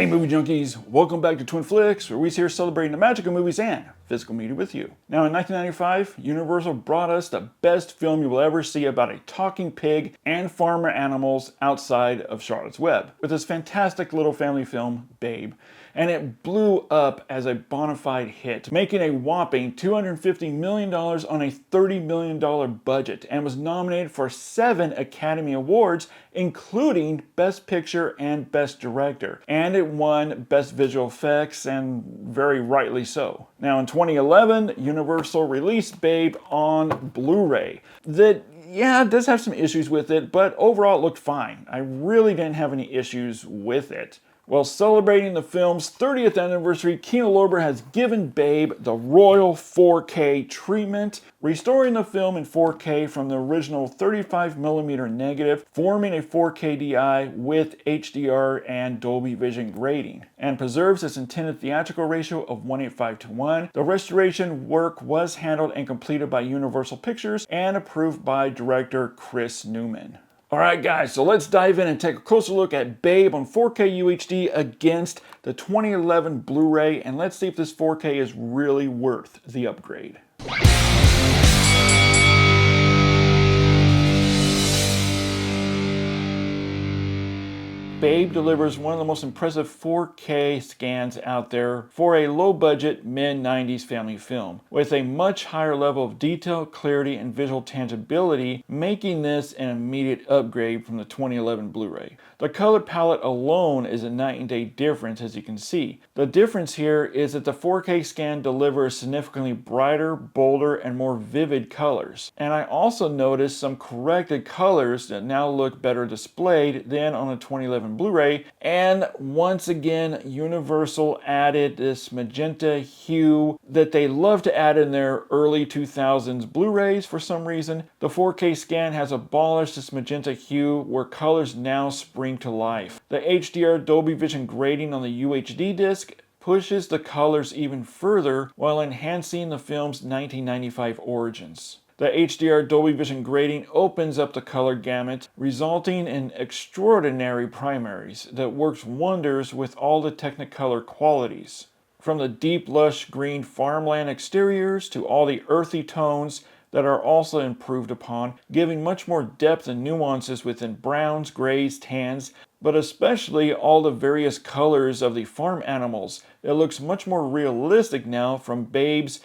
movie junkies, welcome back to Twin Flicks, where we're here celebrating the magic of movies and physical media with you. Now in 1995, Universal brought us the best film you will ever see about a talking pig and farmer animals outside of Charlotte's Web, with this fantastic little family film, Babe. And it blew up as a bona fide hit, making a whopping $250 million on a $30 million budget, and was nominated for 7 Academy Awards, including Best Picture and Best Director. And it won Best Visual Effects, and very rightly so. Now in 2011, Universal released Babe on Blu-ray. It does have some issues with it, but overall it looked fine. I really didn't have any issues with it. While celebrating the film's 30th anniversary, Kino Lorber has given Babe the royal 4K treatment, restoring the film in 4K from the original 35mm negative, forming a 4K DI with HDR and Dolby Vision grading, and preserves its intended theatrical ratio of 1:8:5. The restoration work was handled and completed by Universal Pictures and approved by director Chris Newman. Alright guys, so let's dive in and take a closer look at Babe on 4K UHD against the 2011 Blu-ray, and let's see if this 4K is really worth the upgrade. Babe delivers one of the most impressive 4K scans out there for a low-budget, mid-90s family film, with a much higher level of detail, clarity, and visual tangibility, making this an immediate upgrade from the 2011 Blu-ray. The color palette alone is a night and day difference, as you can see. The difference here is that the 4K scan delivers significantly brighter, bolder, and more vivid colors. And I also noticed some corrected colors that now look better displayed than on the 2011 Blu-ray, and once again Universal added this magenta hue that they love to add in their early 2000s Blu-rays for some reason. The 4K scan has abolished this magenta hue, where colors now spring to life. The HDR Dolby Vision grading on the UHD disc pushes the colors even further while enhancing the film's 1995 origins. The HDR Dolby Vision grading opens up the color gamut, resulting in extraordinary primaries that works wonders with all the Technicolor qualities. From the deep lush green farmland exteriors to all the earthy tones that are also improved upon, giving much more depth and nuances within browns, grays, tans, but especially all the various colors of the farm animals. It looks much more realistic now, from Babe's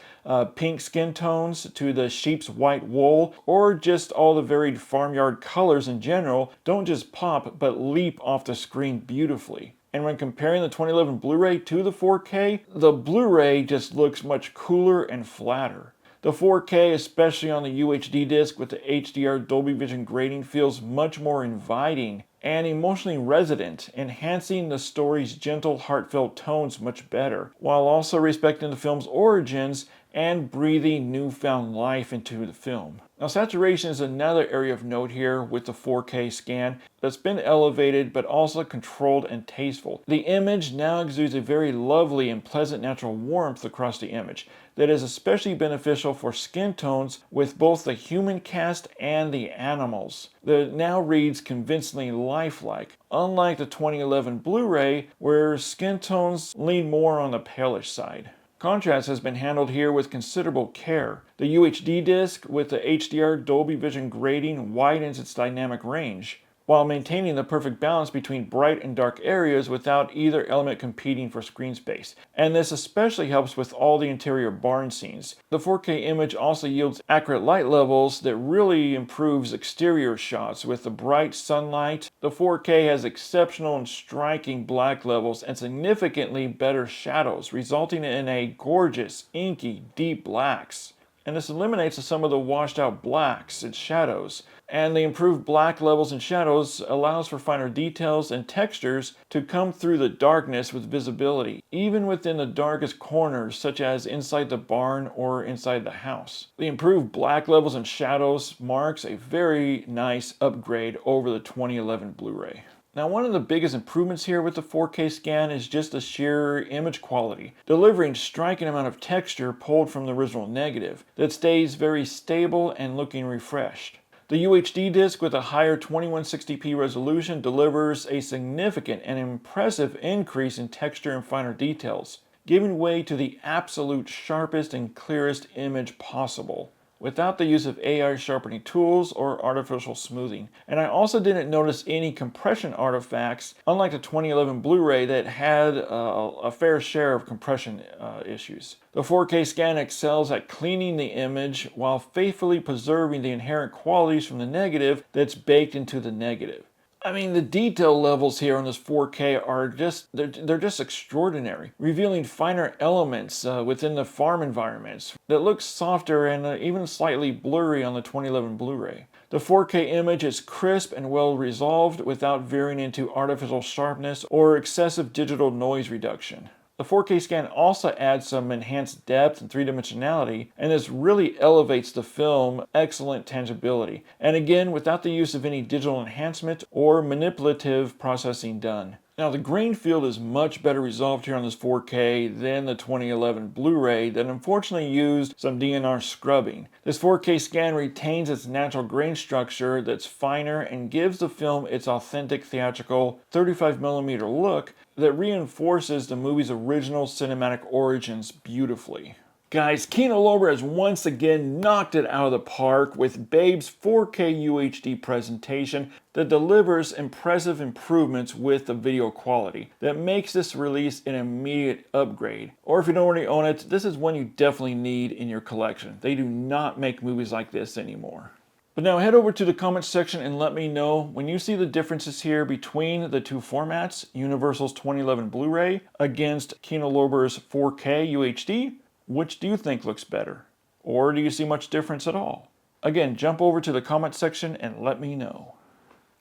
pink skin tones to the sheep's white wool, or just all the varied farmyard colors in general don't just pop but leap off the screen beautifully. And when comparing the 2011 Blu-ray to the 4K, the Blu-ray just looks much cooler and flatter. The 4K, especially on the UHD disc with the HDR Dolby Vision grading, feels much more inviting and emotionally resonant, enhancing the story's gentle, heartfelt tones much better, while also respecting the film's origins and breathing newfound life into the film. Now, saturation is another area of note here with the 4K scan that's been elevated but also controlled and tasteful. The image now exudes a very lovely and pleasant natural warmth across the image that is especially beneficial for skin tones with both the human cast and the animals. That now reads convincingly lifelike, unlike the 2011 Blu-ray where skin tones lean more on the palish side. Contrast has been handled here with considerable care. The UHD disc with the HDR Dolby Vision grading widens its dynamic range, while maintaining the perfect balance between bright and dark areas without either element competing for screen space. And this especially helps with all the interior barn scenes. The 4K image also yields accurate light levels that really improves exterior shots with the bright sunlight. The 4K has exceptional and striking black levels and significantly better shadows, resulting in a gorgeous, inky, deep blacks. And this eliminates some of the washed out blacks and shadows. And the improved black levels and shadows allows for finer details and textures to come through the darkness with visibility, even within the darkest corners, such as inside the barn or inside the house. The improved black levels and shadows marks a very nice upgrade over the 2011 Blu-ray. Now, one of the biggest improvements here with the 4K scan is just the sheer image quality, delivering striking amount of texture pulled from the original negative that stays very stable and looking refreshed. The UHD disc with a higher 2160p resolution delivers a significant and impressive increase in texture and finer details, giving way to the absolute sharpest and clearest image possible, without the use of AI sharpening tools or artificial smoothing. And I also didn't notice any compression artifacts, unlike the 2011 Blu-ray that had a fair share of compression issues. The 4K scan excels at cleaning the image while faithfully preserving the inherent qualities from the negative that's baked into the negative. I mean, the detail levels here on this 4K are they're just extraordinary, revealing finer elements within the farm environments that look softer and even slightly blurry on the 2011 Blu-ray. The 4K image is crisp and well resolved without veering into artificial sharpness or excessive digital noise reduction. The 4K scan also adds some enhanced depth and three-dimensionality, and this really elevates the film excellent tangibility, and again without the use of any digital enhancement or manipulative processing done. Now the grain field is much better resolved here on this 4K than the 2011 Blu-ray that unfortunately used some DNR scrubbing. This 4K scan retains its natural grain structure that's finer and gives the film its authentic theatrical 35mm look that reinforces the movie's original cinematic origins beautifully. Guys, Kino Lorber has once again knocked it out of the park with Babe's 4K UHD presentation that delivers impressive improvements with the video quality that makes this release an immediate upgrade. Or if you don't already own it, this is one you definitely need in your collection. They do not make movies like this anymore. But now head over to the comments section and let me know when you see the differences here between the two formats, Universal's 2011 Blu-ray against Kino Lorber's 4K UHD. Which do you think looks better? Or do you see much difference at all? Again, jump over to the comment section and let me know.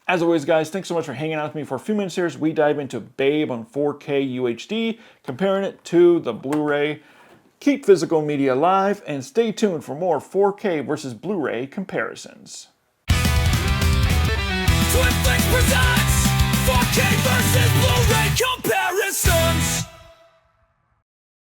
As always, guys, thanks so much for hanging out with me for a few minutes here as we dive into Babe on 4K UHD, comparing it to the Blu-ray. Keep physical media alive and stay tuned for more 4K versus Blu-ray comparisons. Twin Flicks presents 4K versus Blu-ray comparisons.